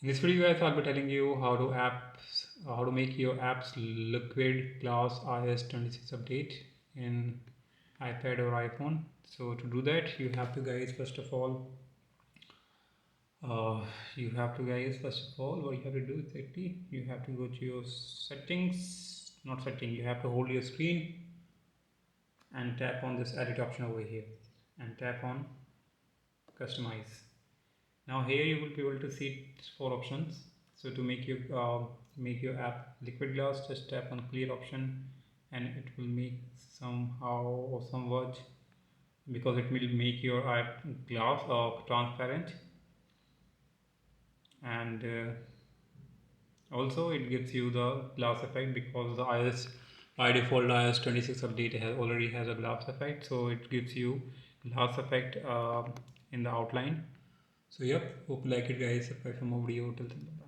In this video, guys, I'll be telling you how to make your apps liquid glass iOS 26 update in iPad or iPhone. So to do that, you have to, guys, first of all, uh, what you have to do exactly, you have to go to your settings, not setting. You have to hold your screen and tap on this edit option over here, and tap on customize. Now here you will be able to see four options. So to make your app liquid glass, just tap on clear option, and it will make somehow or somewhat, because it will make your app glass or transparent. And also it gives you the glass effect, because the iOS by default iOS 26 update already has a glass effect, so it gives you glass effect in the outline. So yep, hope you like it, guys. Subscribe for more video. Till then, bye.